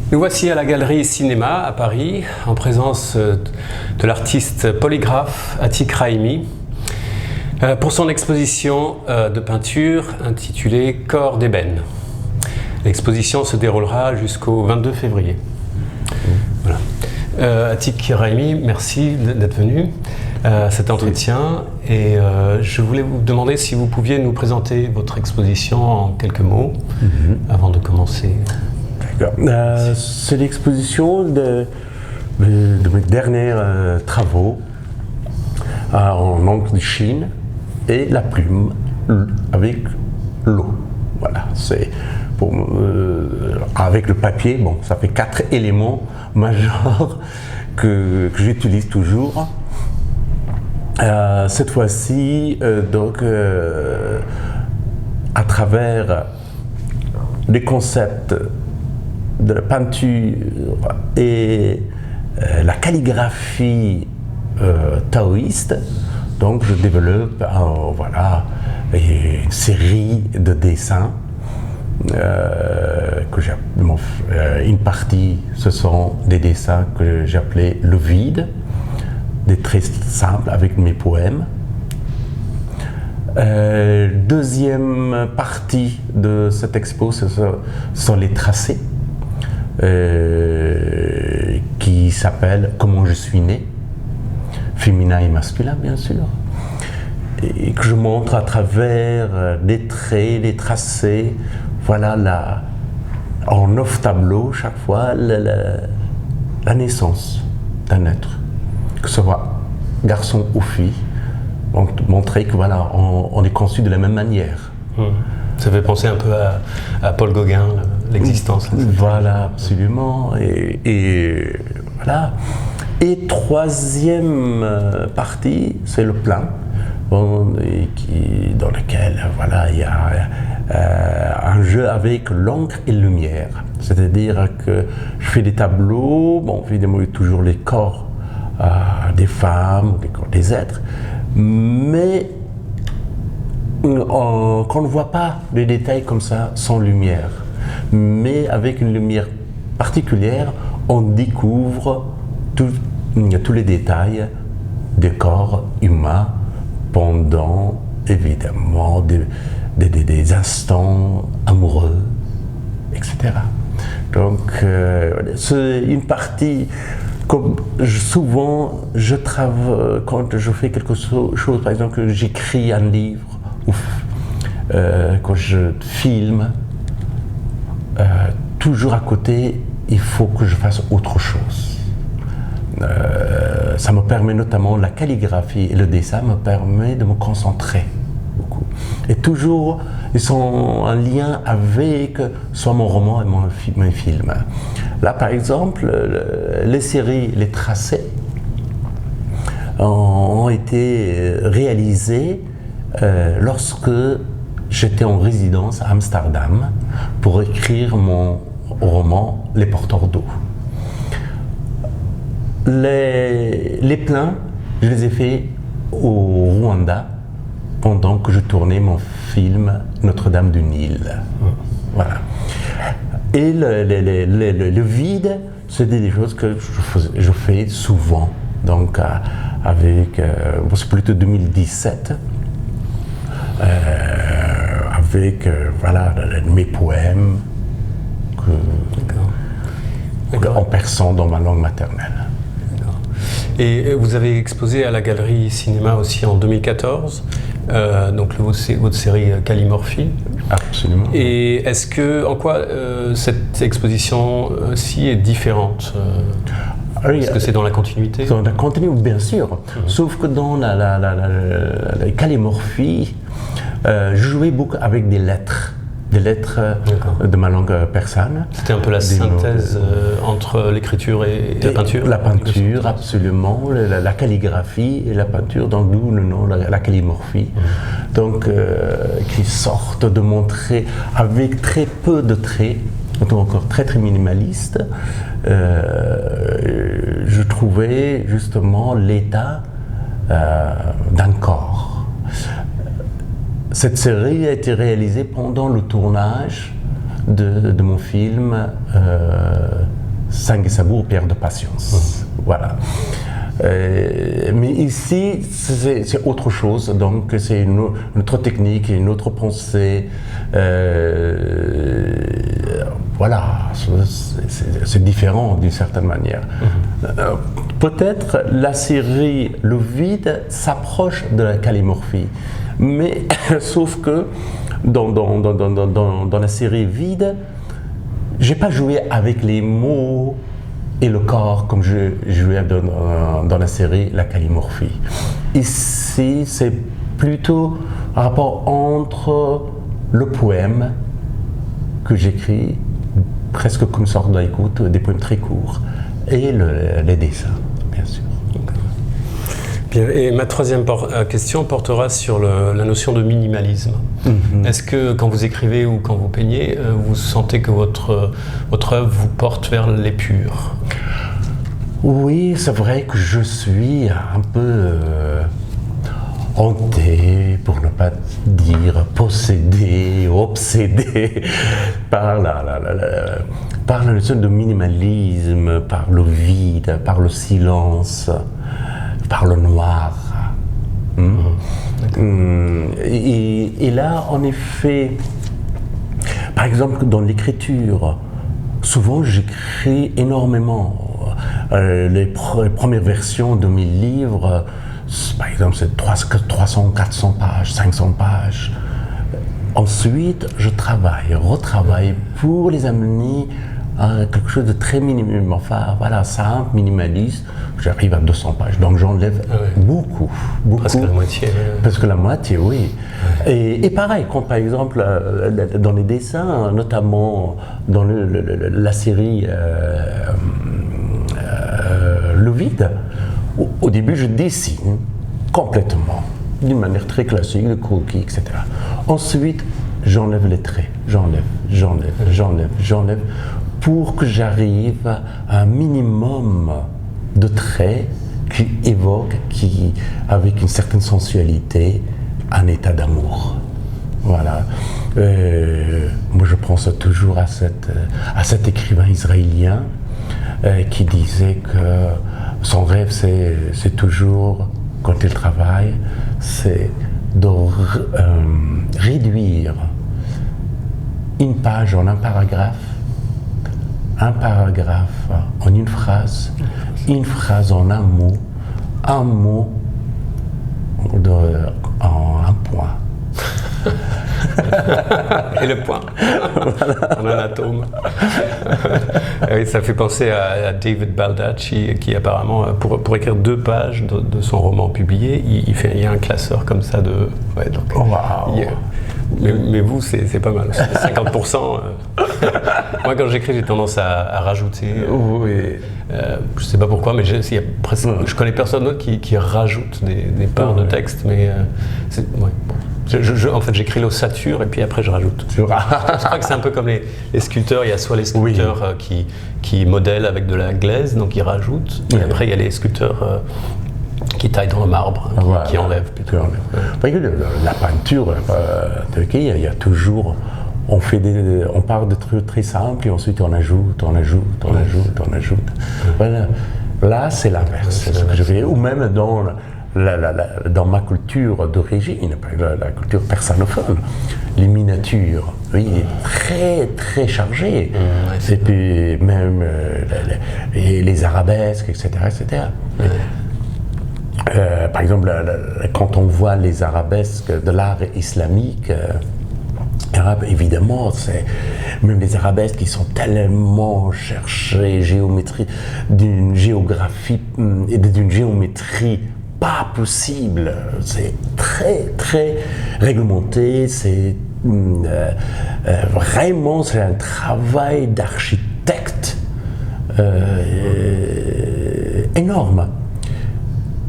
Nous voici à la Galerie Cinéma à Paris, en présence de l'artiste polygraphe Atik Rahimi, pour son exposition de peinture intitulée Corps d'ébène. L'exposition se déroulera jusqu'au 22 février. Voilà. Atik Rahimi, merci d'être venu à cet entretien. Et je voulais vous demander si vous pouviez nous présenter votre exposition en quelques mots avant de commencer. C'est l'exposition de mes derniers travaux en encre de Chine et la plume avec l'eau. Voilà, c'est avec le papier. Bon, ça fait 4 éléments majeurs que j'utilise toujours. Cette fois-ci, à travers des concepts de la peinture et la calligraphie taoïste, donc je développe une série de dessins une partie, ce sont des dessins que j'appelais le vide, des traits simples avec mes poèmes. Deuxième partie de cette expo, ce sont les tracés qui s'appellent Comment je suis né, féminin et masculin bien sûr, et que je montre à travers des traits, des tracés, voilà, en 9 tableaux chaque fois, la naissance d'un être, que ce soit garçon ou fille, montrer que voilà, on est conçu de la même manière. Ça fait penser un peu à Paul Gauguin, l'existence. Voilà, absolument. Et voilà. Et troisième partie, c'est le plein, dans lequel voilà, il y a un jeu avec l'encre et la lumière. C'est-à-dire que je fais des tableaux, bon, évidemment, il y a toujours les corps des femmes, des corps des êtres, mais qu'on ne voit pas les détails comme ça sans lumière, mais avec une lumière particulière, on découvre tous les détails des corps humains pendant évidemment des instants amoureux, etc. Donc c'est une partie. Comme souvent, je travaille quand je fais quelque chose, par exemple, j'écris un livre, ou quand je filme, toujours à côté, il faut que je fasse autre chose. Ça me permet notamment, la calligraphie et le dessin me permet de me concentrer beaucoup. Et toujours, ils sont en lien avec soit mon roman et mon film. Là, par exemple, les séries, les tracés ont été réalisés lorsque j'étais en résidence à Amsterdam pour écrire mon roman Les porteurs d'eau. Les plans, je les ai faits au Rwanda pendant que je tournais mon film Notre-Dame du Nil. Voilà. Et le vide, c'était des choses que je fais souvent. Donc, c'est plutôt 2017, avec mes poèmes en persan dans ma langue maternelle. Et vous avez exposé à la Galerie Cinéma aussi en 2014, donc votre série Callimorphie. Absolument. Et en quoi cette exposition-ci est différente Est-ce que c'est dans la continuité? Dans la continuité, bien sûr. Sauf que dans la callimorphie, je jouais beaucoup avec des lettres de ma langue persane. C'était un peu la synthèse entre l'écriture et la peinture? La peinture, absolument. La calligraphie et la peinture, donc d'où le nom, la callimorphie. Donc, qui sortent de montrer avec très peu de traits, encore très très minimaliste, je trouvais justement l'état d'un corps. Cette série a été réalisée pendant le tournage de mon film Sang et Sabour, Pierre de Patience. Voilà. Mais ici, c'est autre chose, donc c'est une autre technique, une autre pensée. Voilà, c'est différent d'une certaine manière. Peut-être la série Le Vide s'approche de la callimorphie, mais sauf que dans la série Vide, j'ai pas joué avec les mots et le corps comme je jouais dans la série La Callimorphie. Ici, c'est plutôt un rapport entre le poème que j'écris, presque comme une sorte d'écoute, des poèmes très courts, et les dessins, bien sûr. Bien, et ma troisième question portera sur la notion de minimalisme. Est-ce que quand vous écrivez ou quand vous peignez, vous sentez que votre œuvre vous porte vers l'épure? Oui, c'est vrai que je suis un peu hanté, pour ne pas dire possédé, obsédé par la notion de minimalisme, par le vide, par le silence, par le noir. Et là, en effet, par exemple, dans l'écriture, souvent j'écris énormément. Les premières versions de mes livres, par exemple, c'est 300, 400 pages, 500 pages. Ensuite, je retravaille pour les amener à quelque chose de très minimum, enfin voilà, simple, minimaliste. J'arrive à 200 pages, donc j'enlève beaucoup. Presque la moitié. Presque la moitié, oui. Et pareil, quand par exemple, dans les dessins, notamment dans la série Le Vide, au début je dessine complètement, d'une manière très classique, de croquis, etc. Ensuite, j'enlève les traits, j'enlève, pour que j'arrive à un minimum de traits qui évoquent, avec une certaine sensualité, un état d'amour. Voilà. Moi, je pense toujours à cet écrivain israélien qui disait que son rêve, c'est toujours, quand il travaille, c'est de réduire une page en un paragraphe en une phrase en un mot en un point. Et le point, voilà. En un atome. Oui, ça fait penser à David Baldacci qui apparemment, pour écrire 2 pages de son roman publié, il y a un classeur comme ça de... Ouais, donc, mais vous, c'est pas mal. 50%. Moi, quand j'écris, j'ai tendance à rajouter. Je sais pas pourquoi, mais je connais personne d'autre qui rajoute des parts de texte, mais en fait, j'écris l'ossature et puis après je rajoute. Je crois que c'est un peu comme les sculpteurs. Il y a soit les sculpteurs qui modèlent avec de la glaise, donc ils rajoutent, et après il y a les sculpteurs qui taillent dans le marbre, qui enlèvent plutôt. La peinture, il y a toujours... On part de trucs très simples et ensuite on ajoute. Voilà. Là, c'est l'inverse. C'est ce que je fais. Ou même dans ma culture d'origine, la culture persanophone, les miniatures, oui, très très chargées. Et puis même les arabesques, etc. Par exemple, quand on voit les arabesques de l'art islamique arabe, évidemment, même les arabesques qui sont tellement cherchées, d'une géographie et d'une géométrie pas possible. C'est très très réglementé. C'est vraiment un travail d'architecte énorme.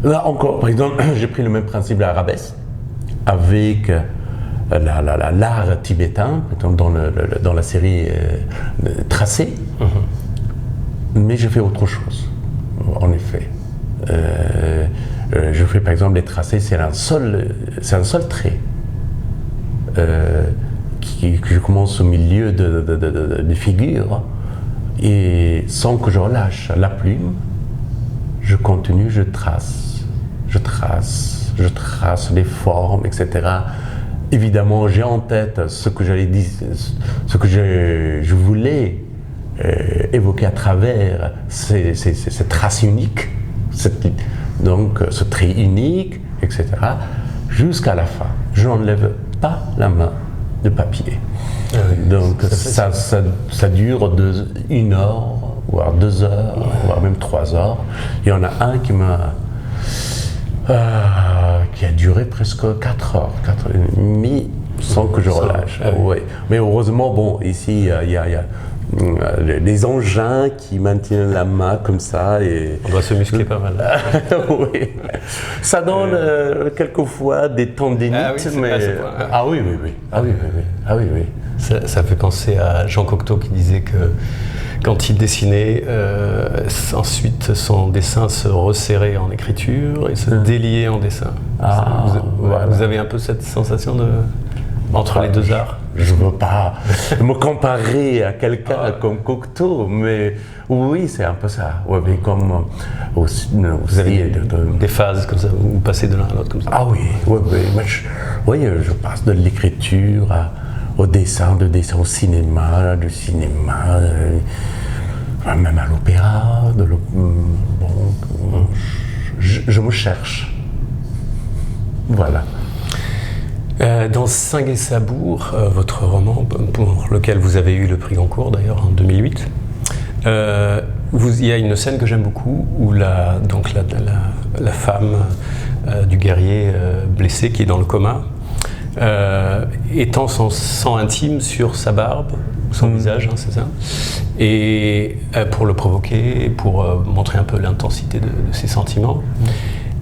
Là encore, par exemple, j'ai pris le même principe de l'arabesque avec l'art tibétain, dans la série Tracé, mais je fais autre chose, en effet. Je fais par exemple les tracés, c'est un seul trait que je commence au milieu de figures, et sans que je relâche la plume, je continue, je trace les formes, etc. Évidemment, j'ai en tête ce que j'allais dire, ce que je voulais évoquer à travers ces traces uniques, donc ce trait unique, etc. Jusqu'à la fin. Je n'enlève pas la main de papier. Ah oui, donc ça dure 1 heure, voire 2 heures, voire même 3 heures. Il y en a un qui a duré presque 4 heures, 4 heures et demie, sans que je relâche. Ah oui. Ouais. Mais heureusement, bon, ici, il y a les engins qui maintiennent la main comme ça. Et on doit se muscler pas mal. Oui. Ça donne quelquefois des tendinites. Ah oui, mais... Ah oui. Ça fait penser à Jean Cocteau qui disait que quand il dessinait, ensuite son dessin se resserrait en écriture et se déliait en dessin. Vous avez un peu cette sensation entre les deux arts? Je ne veux pas me comparer à quelqu'un comme Cocteau, mais oui, c'est un peu ça. Ouais, mais comme aussi, vous avez des phases comme ça, vous passez de l'un à l'autre comme ça? Ah oui, je passe de l'écriture au dessin, au cinéma, du cinéma, même à l'opéra. Je me cherche. Voilà. Dans Singue et Sabour, votre roman, pour lequel vous avez eu le prix Goncourt d'ailleurs en 2008, il y a une scène que j'aime beaucoup où la femme du guerrier blessé qui est dans le coma étend son sang intime sur sa barbe, son visage, c'est ça, et pour le provoquer, pour montrer un peu l'intensité de ses sentiments.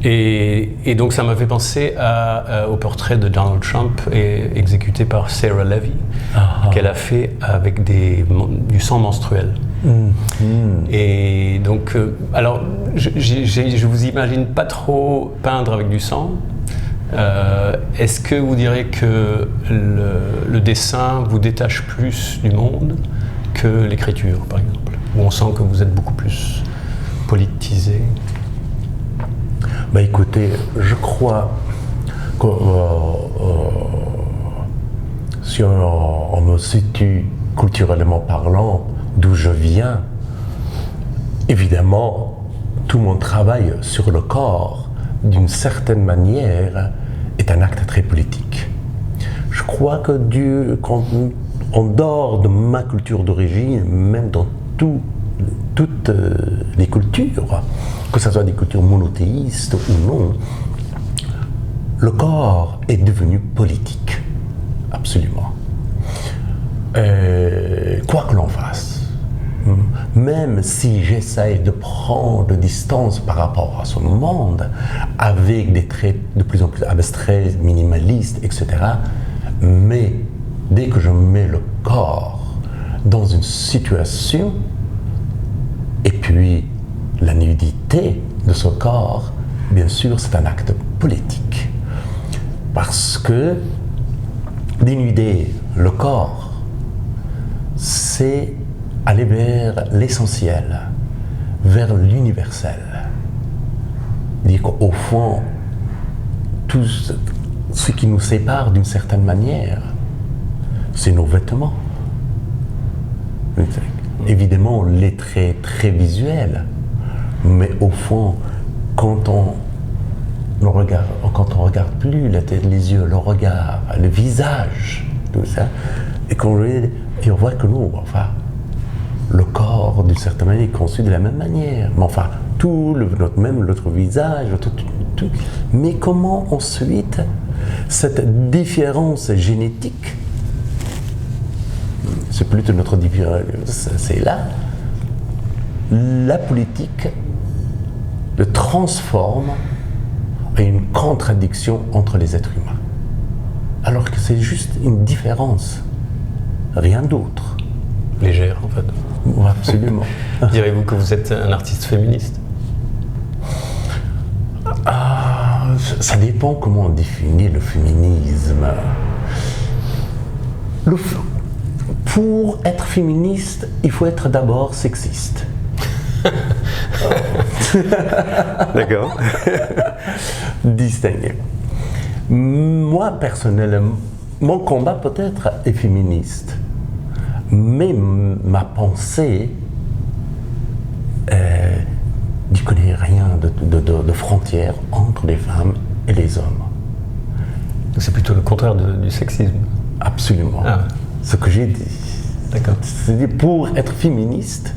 Et donc ça m'a fait penser au portrait de Donald Trump exécuté par Sarah Levy, qu'elle a fait avec du sang menstruel. Et donc, alors, je vous imagine pas trop peindre avec du sang. Est-ce que vous direz que le dessin vous détache plus du monde que l'écriture, par exemple, où on sent que vous êtes beaucoup plus politisé? Écoutez, je crois que si on me situe culturellement parlant, d'où je viens, évidemment, tout mon travail sur le corps, d'une certaine manière, est un acte très politique. Je crois que en dehors de ma culture d'origine, même dans toutes les cultures, que ce soit des cultures monothéistes ou non, le corps est devenu politique, absolument. Quoi que l'on fasse, même si j'essaye de prendre distance par rapport à ce monde, avec des traits de plus en plus abstraits, minimalistes, etc., mais dès que je mets le corps dans une situation, et puis la nudité de ce corps, bien sûr, c'est un acte politique. Parce que dénuder le corps, c'est aller vers l'essentiel, vers l'universel. Dire qu'au fond, tout ce qui nous sépare d'une certaine manière, c'est nos vêtements. Évidemment, les traits très visuels, mais au fond, quand on regarde plus la tête, les yeux, le regard, le visage, tout ça, et on voit que nous, enfin, le corps, d'une certaine manière, est conçu de la même manière. Mais enfin, même notre visage, tout. Mais comment ensuite, cette différence génétique, c'est plutôt notre différence, c'est là, la politique le transforme en une contradiction entre les êtres humains. Alors que c'est juste une différence, rien d'autre. Légère, en fait. Absolument. Direz-vous que vous êtes un artiste féministe? Ça dépend comment on définit le féminisme. Pour être féministe, il faut être d'abord sexiste. D'accord. Distingué. Moi, personnellement, mon combat peut-être est féministe, mais ma pensée, n'y connaît rien de frontières entre les femmes et les hommes. C'est plutôt le contraire du sexisme. Absolument. Ah. Ce que j'ai dit. D'accord. C'est-à-dire, pour être féministe,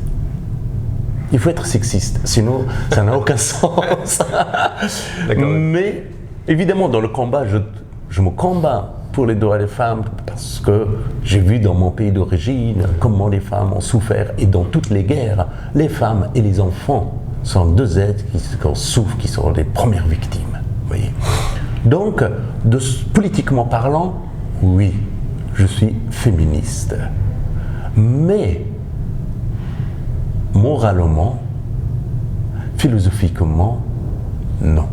il faut être sexiste, sinon ça n'a aucun sens. D'accord. Mais évidemment, dans le combat, je me combats pour les droits des femmes parce que j'ai vu dans mon pays d'origine comment les femmes ont souffert, et dans toutes les guerres, les femmes et les enfants sont deux êtres qui souffrent, qui sont les premières victimes. Voyez. Donc, politiquement parlant, oui, je suis féministe. Mais, moralement, philosophiquement, non.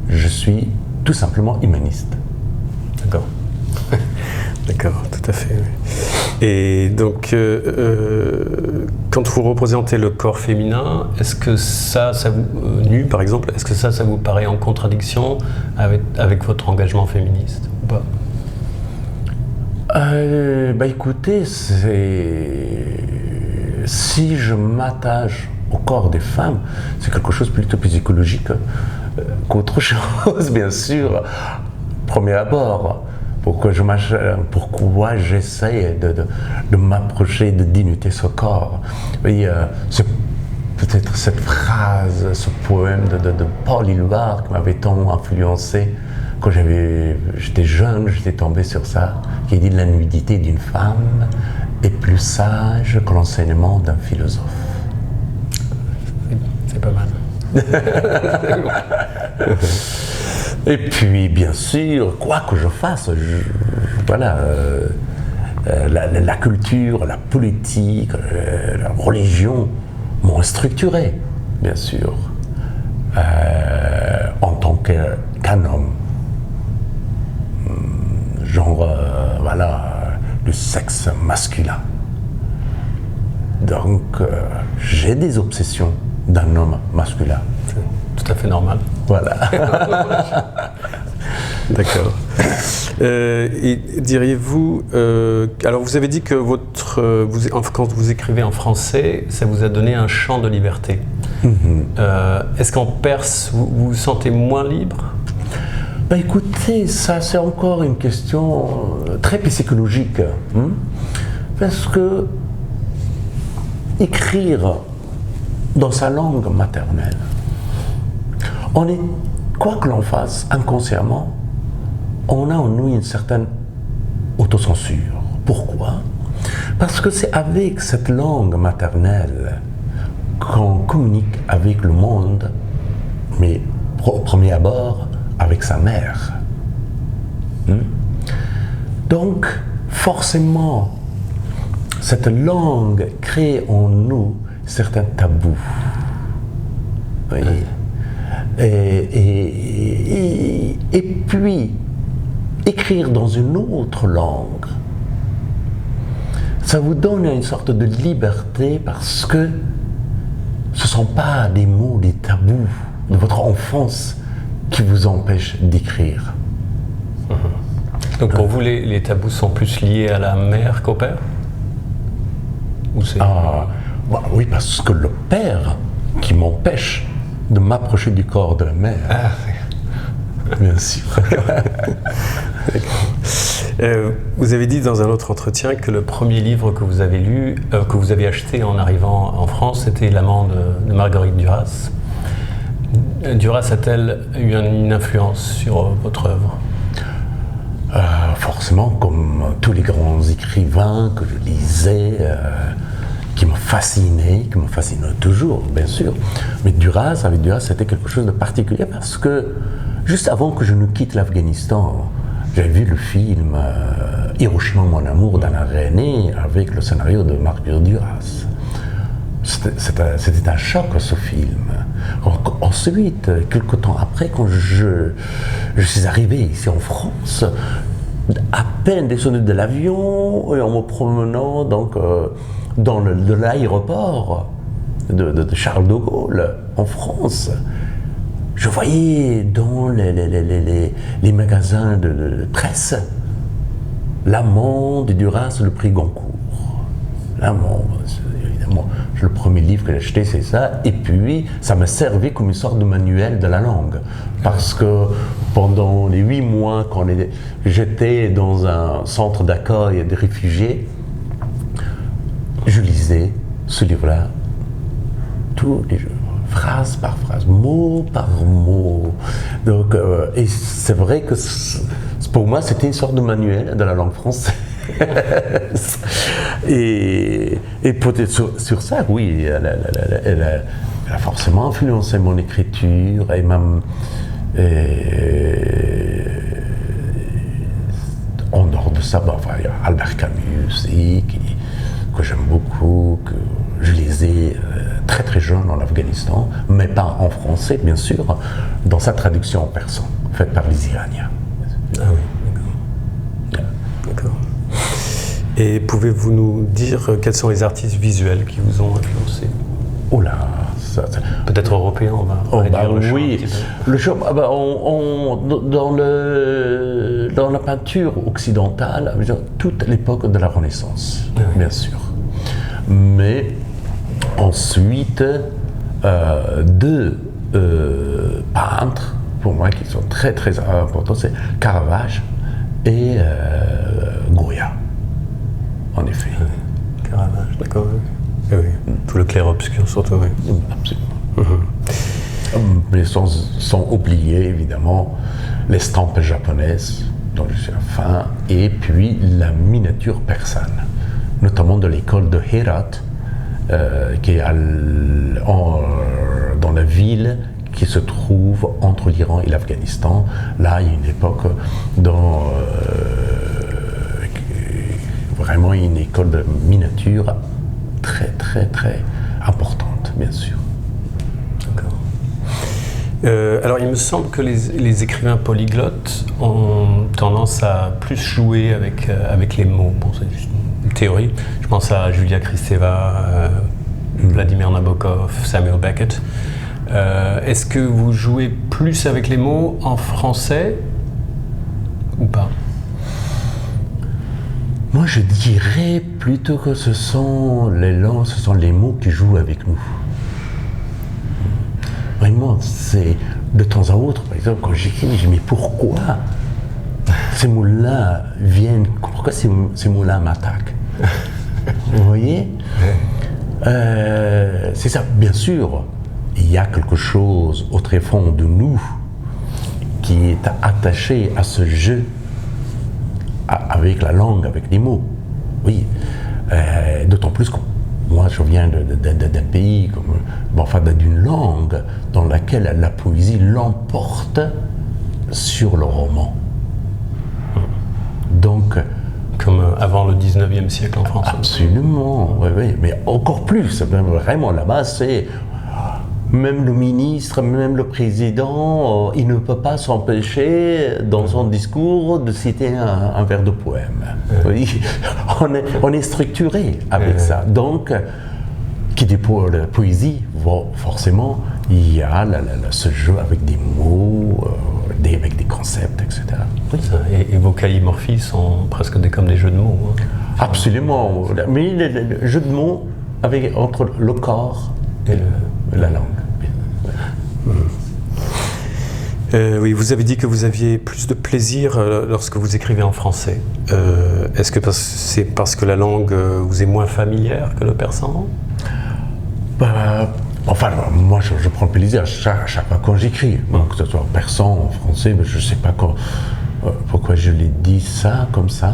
Je suis tout simplement humaniste. D'accord. D'accord, tout à fait. Oui. Et donc, quand vous représentez le corps féminin, est-ce que ça vous, nu par exemple, est-ce que ça vous paraît en contradiction avec votre engagement féministe ou pas? Écoutez, si je m'attache au corps des femmes, c'est quelque chose plutôt psychologique qu'autre chose, bien sûr. Premier abord, pourquoi j'essaie de m'approcher de dignité ce corps. Oui, c'est peut-être cette phrase, ce poème de Paul Éluard qui m'avait tant influencé. Quand j'étais jeune, j'étais tombé sur ça, qui dit « La nudité d'une femme est plus sage que l'enseignement d'un philosophe ». C'est pas mal. Et puis, bien sûr, quoi que je fasse, la culture, la politique, la religion m'ont structuré, bien sûr, en tant qu'un homme. Genre, le sexe masculin. Donc, j'ai des obsessions d'un homme masculin. Tout à fait normal. Voilà. D'accord. Et diriez-vous, alors vous avez dit que quand vous écrivez en français, ça vous a donné un champ de liberté. Est-ce qu'en Perse, vous vous sentez moins libre? Écoutez, ça c'est encore une question très psychologique. Parce que écrire dans sa langue maternelle, quoi que l'on fasse inconsciemment, on a en nous une certaine autocensure. Pourquoi? Parce que c'est avec cette langue maternelle qu'on communique avec le monde, mais au premier abord, avec sa mère. Donc, forcément, cette langue crée en nous certains tabous. Oui. Et puis, écrire dans une autre langue, ça vous donne une sorte de liberté parce que ce ne sont pas des mots, des tabous de votre enfance qui vous empêchent d'écrire. Donc pour vous, les tabous sont plus liés à la mère qu'au père? Oui, parce que le père qui m'empêche de m'approcher du corps de la mère. Bien sûr. Vous avez dit dans un autre entretien que le premier livre que vous avez lu, que vous avez acheté en arrivant en France, c'était L'amant de Marguerite Duras. Duras a-t-elle eu une influence sur votre œuvre? Forcément, comme tous les grands écrivains que je lisais, qui me fascinaient toujours, bien sûr. Mais avec Duras, c'était quelque chose de particulier parce que juste avant que je ne quitte l'Afghanistan, j'avais vu le film Hiroshima, mon amour d'Alain Resnais avec le scénario de Marguerite Duras. C'était un choc, ce film. Ensuite, quelques temps après, quand je suis arrivé ici en France, à peine descendu de l'avion et en me promenant donc, dans l'aéroport de Charles de Gaulle en France, je voyais dans les magasins de presse L'Amant de Duras, le prix Goncourt. L'Amant, évidemment, le premier livre que j'ai acheté, c'est ça. Et puis, ça m'a servi comme une sorte de manuel de la langue. Parce que pendant les 8 mois, quand j'étais dans un centre d'accueil des réfugiés, je lisais ce livre-là tous les jours, phrase par phrase, mot par mot. Donc, et c'est vrai que pour moi, c'était une sorte de manuel de la langue française. et peut-être sur ça, oui, elle a forcément influencé mon écriture et même en dehors de ça, enfin, il y a Albert Camus aussi, que j'aime beaucoup, que je lisais très très jeune en Afghanistan, mais pas en français, bien sûr, dans sa traduction en persan, faite par les Iraniens. Ah oui, d'accord. D'accord. Et pouvez-vous nous dire quels sont les artistes visuels qui vous ont influencé? Oh là, peut-être européen, on va réduire le champ. Oui, le champ, dans la peinture occidentale, toute l'époque de la Renaissance, bien sûr. Mais ensuite, deux peintres, pour moi, qui sont très très importants, c'est Caravage et Goya, en effet. Caravage, d'accord. Oui. Tout le clair-obscur surtout, oui. Absolument. Mais sans oublier, évidemment, l'estampe japonaise, dont je suis un fan, et puis la miniature persane, notamment de l'école de Herat, qui est dans la ville qui se trouve entre l'Iran et l'Afghanistan. Là, il y a une époque dans vraiment une école de miniature très très très importante, bien sûr. D'accord. Alors, il me semble que les écrivains polyglottes ont tendance à plus jouer avec les mots. Bon, c'est une théorie. Je pense à Julia Kristeva, Vladimir Nabokov, Samuel Beckett. Est-ce que vous jouez plus avec les mots en français ou pas? Moi, je dirais plutôt que ce sont les mots qui jouent avec nous. Vraiment, c'est de temps à autre, par exemple, quand j'écris, je me dis mais pourquoi ces mots-là viennent, pourquoi ces mots-là m'attaquent? Vous voyez? C'est ça, bien sûr, il y a quelque chose au tréfonds de nous qui est attaché à ce jeu avec la langue, avec les mots. Oui, d'autant plus que moi je viens d'un pays, d'une langue dans laquelle la poésie l'emporte sur le roman. Donc, comme avant le 19e siècle en France. Absolument, oui, mais encore plus, vraiment là-bas, c'est même le ministre, même le président, il ne peut pas s'empêcher dans son discours de citer un vers de poème. Oui, on est structuré avec ça. Donc, qui dit pour la poésie, forcément, il y a ce jeu avec des mots, avec des concepts, etc. Oui. Et vos calimorphies sont presque comme des jeux de mots. Hein. Absolument. Mais le jeu de mots entre le corps et la langue. Oui, vous avez dit que vous aviez plus de plaisir lorsque vous écrivez en français. Est-ce que c'est parce que la langue vous est moins familière que le persan? Enfin, moi, je prends le plaisir à chaque fois quand j'écris, que ce soit en persan, en français, mais je ne sais pas pourquoi je l'ai dit ça, comme ça.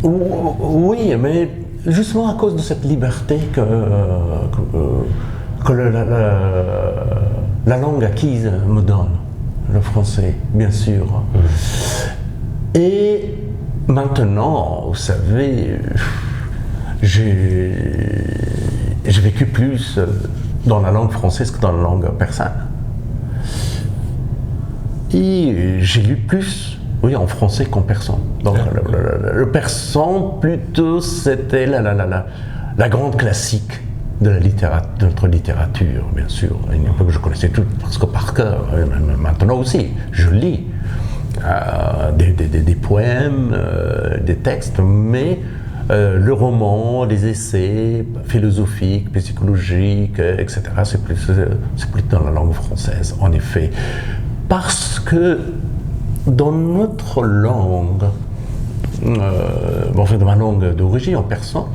Oui, mais justement à cause de cette liberté que la langue acquise me donne, le français, bien sûr. Et maintenant, vous savez, j'ai vécu plus dans la langue française que dans la langue persane. Et j'ai lu plus, oui, en français qu'en persan. Donc le persan, plutôt, c'était la grande classique de notre littérature, bien sûr. À une époque, je connaissais tout presque par cœur. Maintenant aussi, je lis des poèmes, des textes, mais le roman, les essais philosophiques, psychologiques, etc., c'est plus dans la langue française, en effet. Parce que dans notre langue, enfin dans ma langue d'origine, en persan,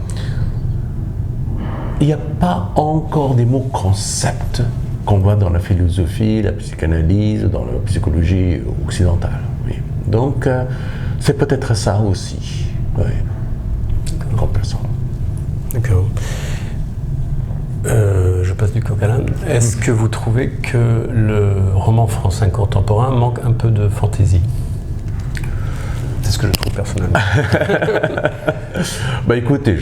il n'y a pas encore des mots concepts qu'on voit dans la philosophie, la psychanalyse, dans la psychologie occidentale. Oui. Donc, c'est peut-être ça aussi. Oui. En persan. D'accord. Je passe du coq à l'âne. Est-ce que vous trouvez que le roman français contemporain manque un peu de fantaisie? C'est ce que je trouve personnellement. Écoutez,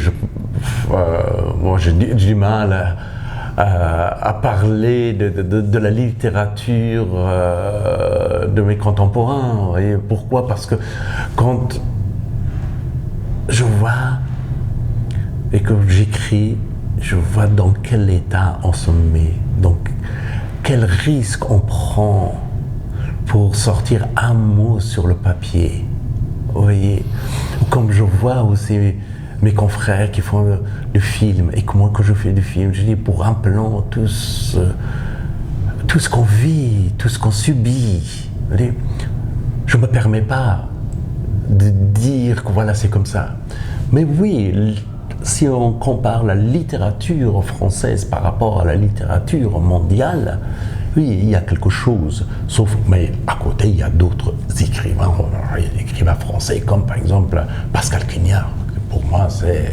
moi j'ai du mal à parler de la littérature de mes contemporains. Vous voyez, pourquoi? Parce que quand je vois et que j'écris, je vois dans quel état on se met, donc quel risque on prend pour sortir un mot sur le papier. Vous voyez, comme je vois aussi mes confrères qui font du film, et que moi que je fais du film, je dis pour un plan, tout ce qu'on vit, tout ce qu'on subit. Je ne me permets pas de dire que voilà, c'est comme ça. Mais oui, si on compare la littérature française par rapport à la littérature mondiale, oui, il y a quelque chose. Sauf, mais à côté, il y a d'autres écrivains français, comme par exemple Pascal Quignard. Pour moi, c'est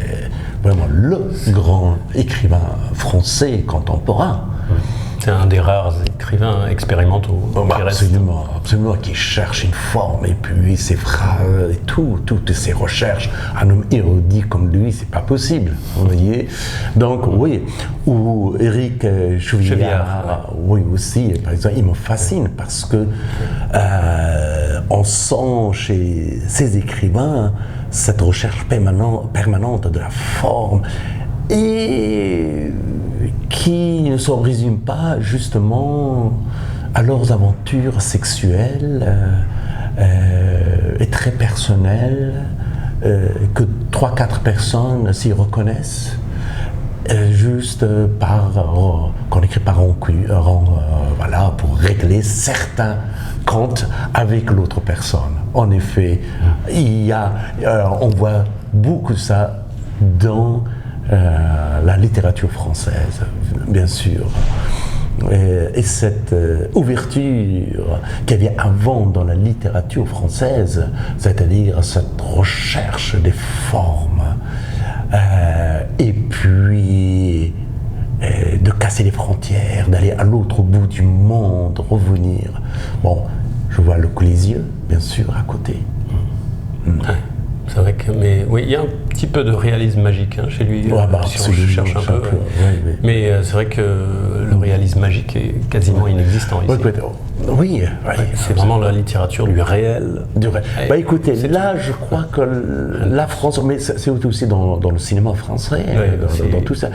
vraiment le grand écrivain français contemporain. C'est un des rares écrivains expérimentaux. Absolument, qui cherche une forme, et puis ses phrases, et toutes ses recherches. Un homme érudit comme lui, c'est pas possible, vous voyez. Donc, oui, ou Éric Chevillard, oui, aussi, par exemple, il me fascine parce que on sent chez ces écrivains cette recherche permanente de la forme, et qui ne se résume pas justement à leurs aventures sexuelles et très personnelles, que 3-4 personnes s'y reconnaissent, juste qu'on écrit par voilà, pour régler certains comptes avec l'autre personne. En effet, on voit beaucoup ça dans la littérature française, bien sûr. Et cette ouverture qu'il y avait avant dans la littérature française, c'est-à-dire cette recherche des formes, et puis de casser les frontières, d'aller à l'autre bout du monde, revenir. Bon, je vois le Colisée, bien sûr, à côté. Ouais. C'est vrai que, mais oui, il y a un petit peu de réalisme magique chez lui, si on cherche un peu. Oui. Mais c'est vrai que le réalisme magique est quasiment inexistant ici. Oui, c'est vraiment la littérature du réel. Écoutez, là, je crois que la France, mais c'est aussi dans le cinéma français, dans tout ça.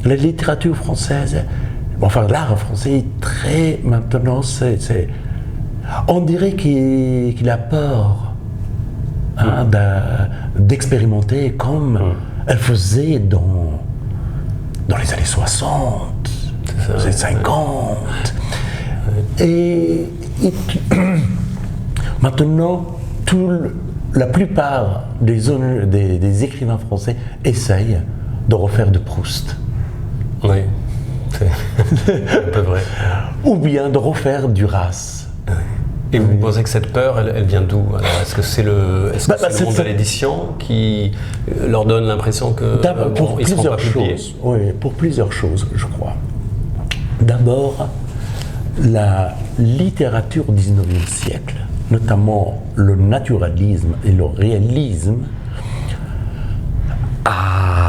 La littérature française, enfin l'art français est très, maintenant, on dirait qu'il a peur d'expérimenter comme elle faisait dans les années 60, les 50. Et maintenant, la plupart des écrivains français essayent de refaire de Proust. Oui, c'est un peu vrai. Ou bien de refaire Duras. Et vous pensez que cette peur, elle vient d'où? Est-ce que c'est le monde de l'édition qui leur donne l'impression que ils seront pas publiés? Oui, pour plusieurs choses, je crois. D'abord, la littérature du XIXe siècle, notamment le naturalisme et le réalisme, a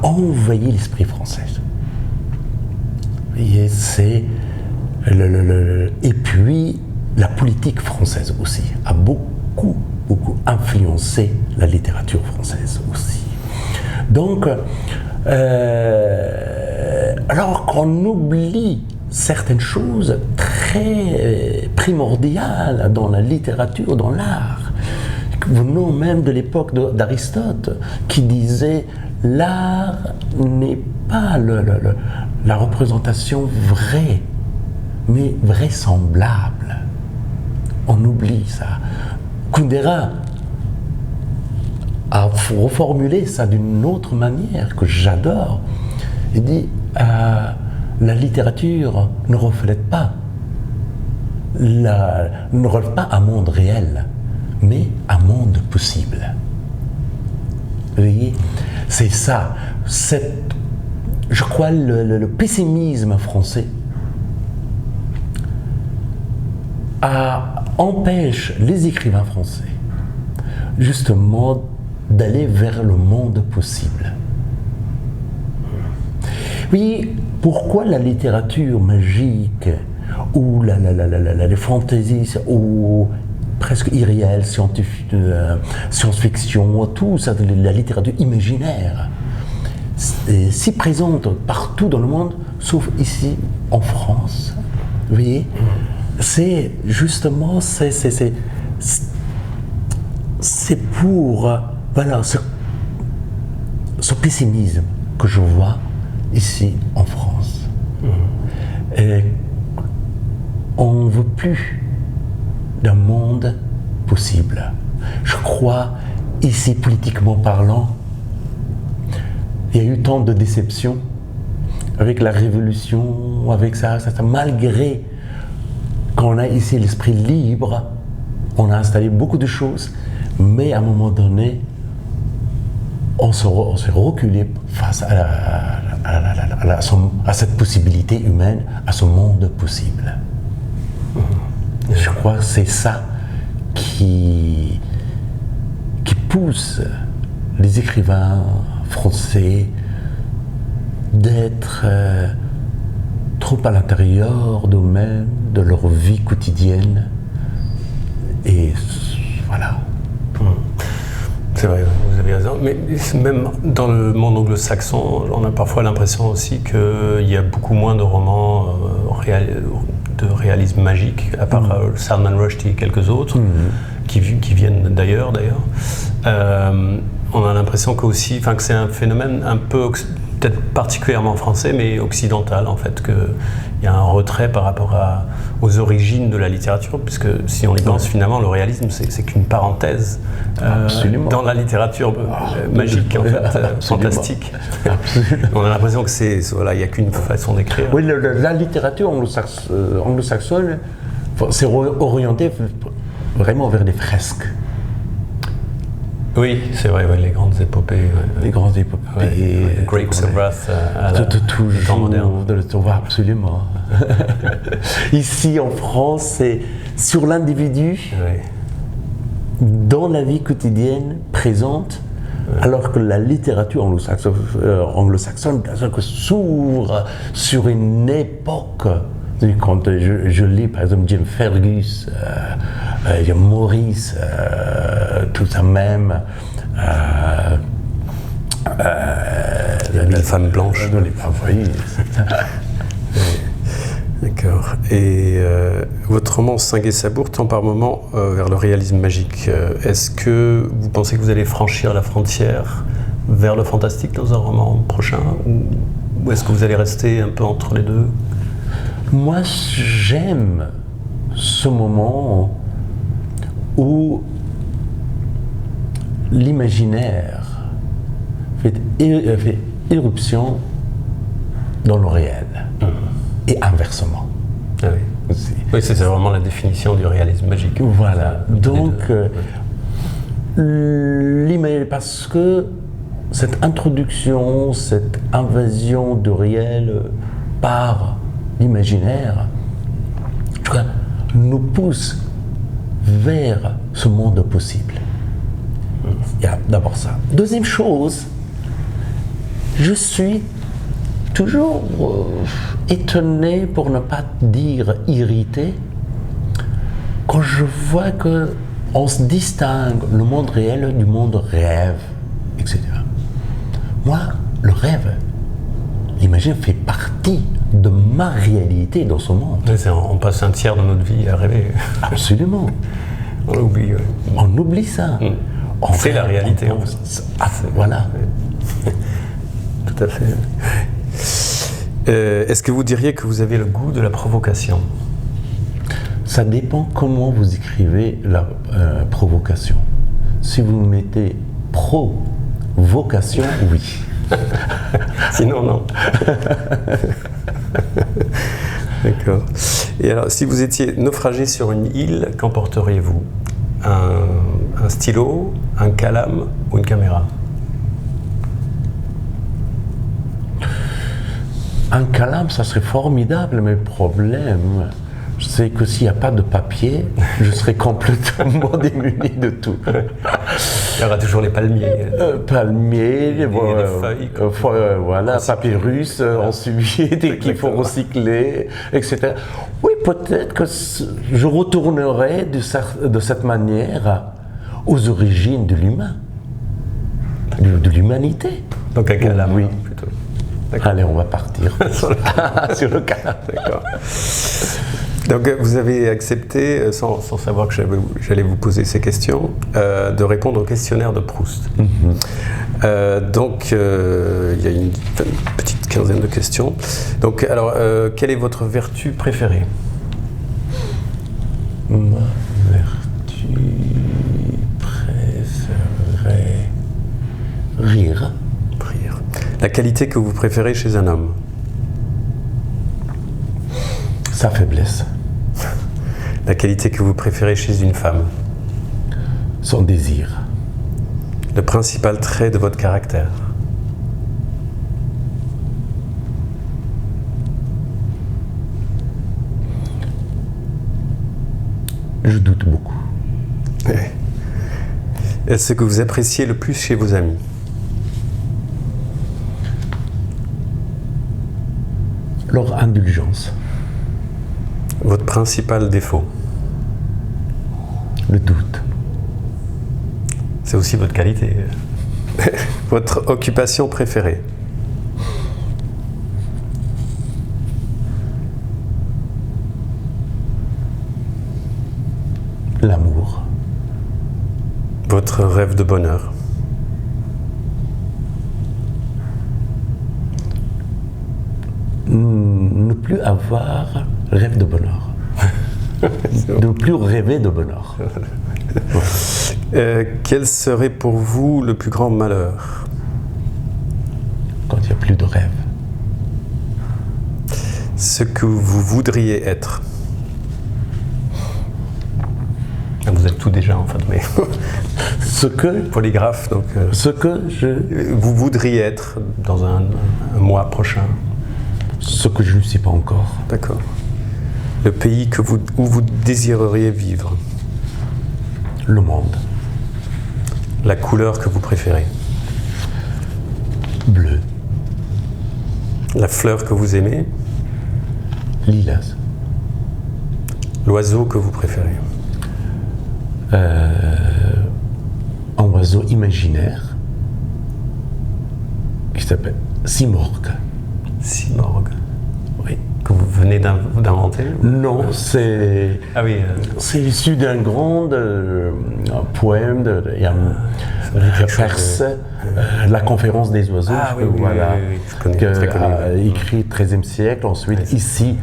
envahi l'esprit français. Et et puis, la politique française aussi a beaucoup influencé la littérature française aussi. Donc, alors qu'on oublie certaines choses très primordiales dans la littérature, dans l'art, venant même de l'époque d'Aristote, qui disait l'art n'est pas la représentation vraie, mais vraisemblable. On oublie ça. Kundera a reformulé ça d'une autre manière que j'adore. Il dit la littérature ne reflète pas un monde réel, mais un monde possible. Vous voyez, c'est ça. Je crois le pessimisme français empêche les écrivains français justement d'aller vers le monde possible. Oui, pourquoi la littérature magique ou les fantaisies ou presque irréelles, science-fiction, tout ça, la littérature imaginaire, est si présente partout dans le monde, sauf ici en France. Vous voyez, c'est justement c'est pour voilà ce pessimisme que je vois ici en France. Et on ne veut plus d'un monde possible. Je crois, ici, politiquement parlant, il y a eu tant de déceptions avec la révolution, avec ça, malgré qu'on a ici l'esprit libre, on a installé beaucoup de choses, mais à un moment donné, on s'est reculé face à cette possibilité humaine, à ce monde possible. Je crois que c'est ça qui pousse les écrivains français d'être trop à l'intérieur d'eux-mêmes, de leur vie quotidienne. Et voilà. C'est vrai, vous avez raison. Mais même dans le monde anglo-saxon, on a parfois l'impression aussi qu'il y a beaucoup moins de romans de réalisme magique, à part Salman Rushdie et quelques autres, qui viennent d'ailleurs. On a l'impression que c'est un phénomène un peu, peut-être particulièrement français, mais occidental en fait, qu'il y a un retrait par rapport aux origines de la littérature, puisque si on y pense finalement, le réalisme c'est qu'une parenthèse dans la littérature magique, en fait, fantastique. On a l'impression que il n'y a qu'une façon d'écrire. Oui, la littérature anglo-saxonne s'est orientée vraiment vers des fresques. Oui, c'est vrai, les grandes épopées. Les grandes épopées. Grapes of Wrath à la temps moderne. Absolument. Ici, en France, c'est sur l'individu, dans la vie quotidienne présente, alors que la littérature anglo-saxonne s'ouvre sur une époque. Quand je lis, par exemple, Jim Fergus, Maurice, tout ça même. Les femmes blanches. Les femmes, oui. D'accord. Et votre roman Saint-Gué-Sabour tend par moments vers le réalisme magique. Est-ce que vous pensez que vous allez franchir la frontière vers le fantastique dans un roman prochain, ou est-ce que vous allez rester un peu entre les deux? Moi, j'aime ce moment où l'imaginaire fait éruption dans le réel, et inversement. Ah oui, oui, c'est vraiment la définition du réalisme magique. Voilà, donc parce que cette introduction, cette invasion du réel par l'imaginaire, en tout cas, nous pousse vers ce monde possible. Il y a d'abord ça. Deuxième chose, je suis toujours étonné, pour ne pas dire irrité, quand je vois que on se distingue le monde réel du monde rêve, etc. Moi, le rêve, imagine, fait partie de ma réalité dans ce monde. On passe un tiers de notre vie à rêver. Absolument. On l'oublie. Ouais. On oublie ça. C'est la réalité. En fait. Voilà. Tout à fait. Est-ce que vous diriez que vous avez le goût de la provocation? Ça dépend comment vous écrivez la provocation. Si vous mettez provocation, oui. Sinon, non. D'accord. Et alors, si vous étiez naufragé sur une île, qu'emporteriez-vous? Un stylo, un calame ou une caméra? Un calame, ça serait formidable, mais le problème, c'est que s'il n'y a pas de papier, je serais complètement démuni de tout. Il y aura toujours les palmiers. Palmiers, les feuilles. Voilà, papyrus, ensuite, qu'il faut recycler, etc. Oui, peut-être que je retournerai de cette manière aux origines de l'humain, de l'humanité. Donc un calame, oui. Plutôt. Allez, on va partir sur le calame. D'accord. Donc vous avez accepté, sans savoir que j'allais vous poser ces questions, de répondre au questionnaire de Proust. Donc il y a une petite quinzaine de questions. Donc alors, quelle est votre vertu préférée? Ma vertu préférée... Rire. Rire. La qualité que vous préférez chez un homme? Sa faiblesse. La qualité que vous préférez chez une femme? Son désir. Le principal trait de votre caractère? Je doute beaucoup. Est-ce ce que vous appréciez le plus chez vos amis? Leur indulgence. Votre principal défaut? Le doute. C'est aussi votre qualité. Votre occupation préférée? L'amour. Votre rêve de bonheur? Ne plus avoir rêve de bonheur. Ne plus rêver de bonheur. Quel serait pour vous le plus grand malheur? Quand il n'y a plus de rêve. Ce que vous voudriez être? Vous êtes tout déjà en fait, mais Ce que, polygraphe, donc ce que vous voudriez être dans un mois prochain? Ce que je ne suis pas encore. D'accord. Le pays où vous désireriez vivre? Le monde. La couleur que vous préférez? Bleu. La fleur que vous aimez? Lilas. L'oiseau que vous préférez? Un oiseau imaginaire qui s'appelle Simorgue. Simorgue. Oui. Que vous venez d'inventer? Non, c'est Ah oui. c'est issu d'un grand poème de Perse, La conférence des oiseaux, Ah oui, voilà, oui, je connais, très connu. écrit au XIIIe siècle, ensuite ici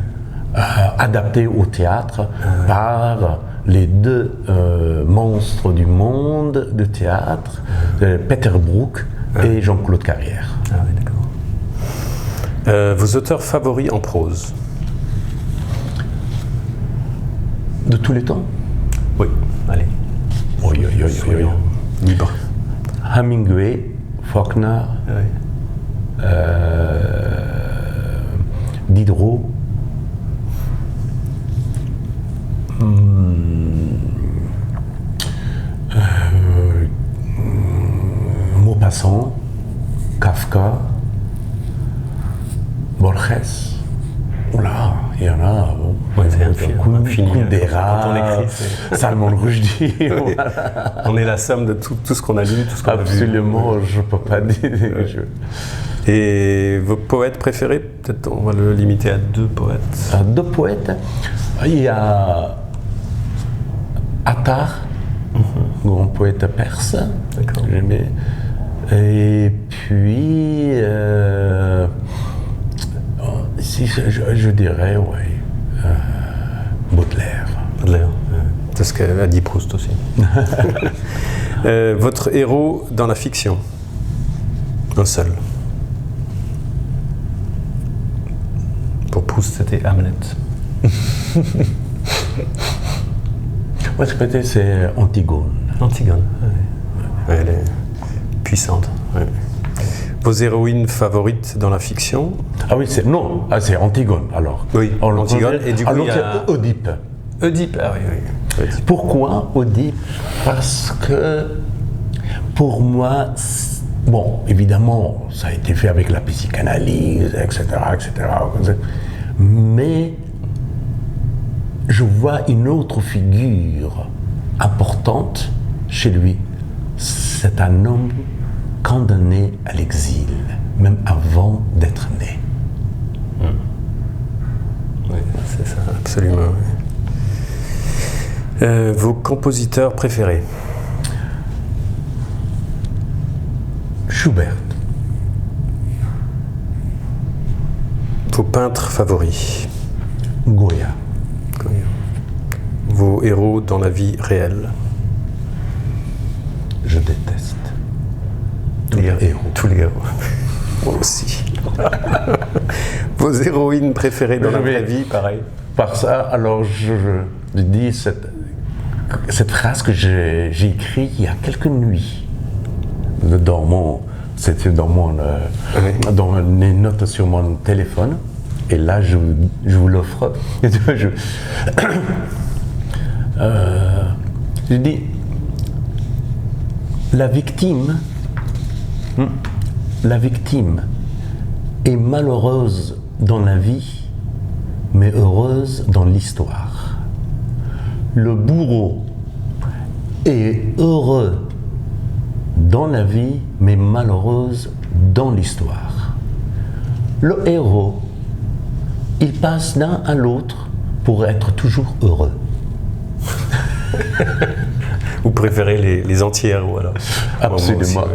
adapté au théâtre par les deux monstres du monde de théâtre, Peter Brook et Jean-Claude Carrière. Ah oui, d'accord. Vos auteurs favoris en prose? De tous les temps? Oui, allez. Oui. Soyons libres. Hemingway, Faulkner, Oui. Diderot, Maupassant, Kafka, Borges. Oula, il y en a. Bon. Ouais, c'est infini. Kundera, Quand on écrit, c'est- Salman Rushdie. Voilà. On est la somme de tout ce qu'on a lu, tout ce qu'on a vu. Absolument, je ne peux pas dire. Et vos poètes préférés, peut-être on va le limiter à 2 poètes. Deux poètes. Il y a Attar, grand poète perse. D'accord. J'aimais. Et puis, si je dirais, oui, Baudelaire. Baudelaire. C'est ce qu'a dit Proust aussi. Votre héros dans la fiction? Un seul. Pour Proust, c'était Hamlet. Moi, je peut-être c'est Antigone. Antigone. Ouais, elle est puissante. Ouais. Vos héroïnes favorites dans la fiction? Ah oui, c'est c'est Antigone alors. Oui, On le Antigone, connaît. et du coup, alors il y a- c'est Oedipe. Oedipe. Ah oui, oui. Oedipe. Pourquoi Oedipe? Parce que pour moi, bon, évidemment, ça a été fait avec la psychanalyse, etc., mais je vois une autre figure importante chez lui. C'est un homme condamné à l'exil, même avant d'être né. Oui, c'est ça, absolument. Oui. Vos compositeurs préférés? Schubert, Vos peintres favoris? Goya, Vos héros dans la vie réelle? je déteste. Tous les héros. Tous les héros. Moi aussi. Vos héroïnes préférées dans la vraie vie, pareil. Par ça, alors je dis cette phrase que j'ai écrite il y a quelques nuits. C'était dans les notes sur mon téléphone. Et là, je vous l'offre. Je dis, la victime est malheureuse dans la vie, mais heureuse dans l'histoire. Le bourreau est heureux dans la vie, mais malheureuse dans l'histoire. Le héros, il passe d'un à l'autre pour être toujours heureux. Vous préférez les anti-héros alors? Absolument. Moi aussi,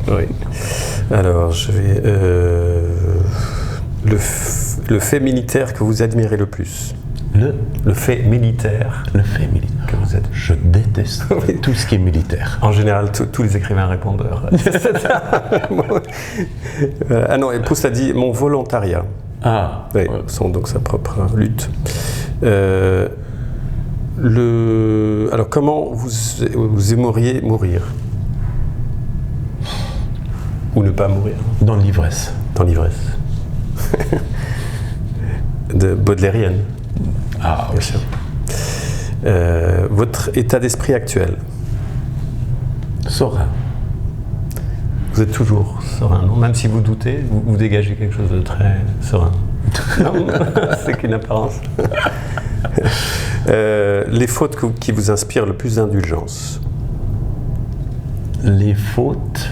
oui. Oui. Alors, je vais... le fait militaire que vous admirez le plus? Le fait militaire. Le fait militaire. Que vous êtes. Je déteste tout ce qui est militaire. En général, tous les écrivains répondent. Ah non, et Proust a dit mon volontariat. Ah. Oui, Ouais. donc sa propre lutte. Alors, comment vous aimeriez mourir? Ou ne pas mourir? Dans l'ivresse. Dans l'ivresse. De baudelairienne. Ah, bien sûr. Votre état d'esprit actuel? Serein. Vous êtes toujours serein, non? Même si vous doutez, vous dégagez quelque chose de très serein. Non, c'est qu'une apparence. Les fautes qui vous inspirent le plus d'indulgence? Les fautes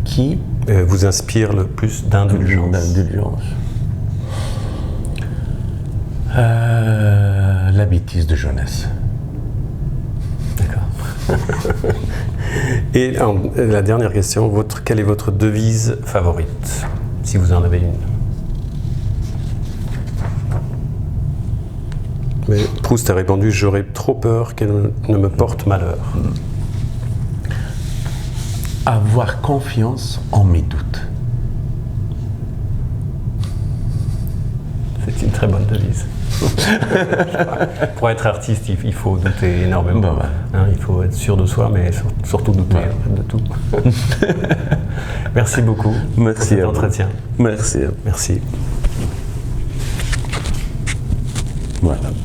qui vous inspirent le plus d'indulgence? La bêtise de jeunesse. D'accord. Et la dernière question, quelle est votre devise favorite, si vous en avez une? Mais Proust a répondu « J'aurais trop peur qu'elle ne me porte malheur ». Avoir confiance en mes doutes. C'est une très bonne devise. Pour être artiste, il faut douter énormément. Bah ouais. Hein, il faut être sûr de soi, mais surtout douter de tout. Merci beaucoup pour cet entretien. Merci. Merci. Voilà.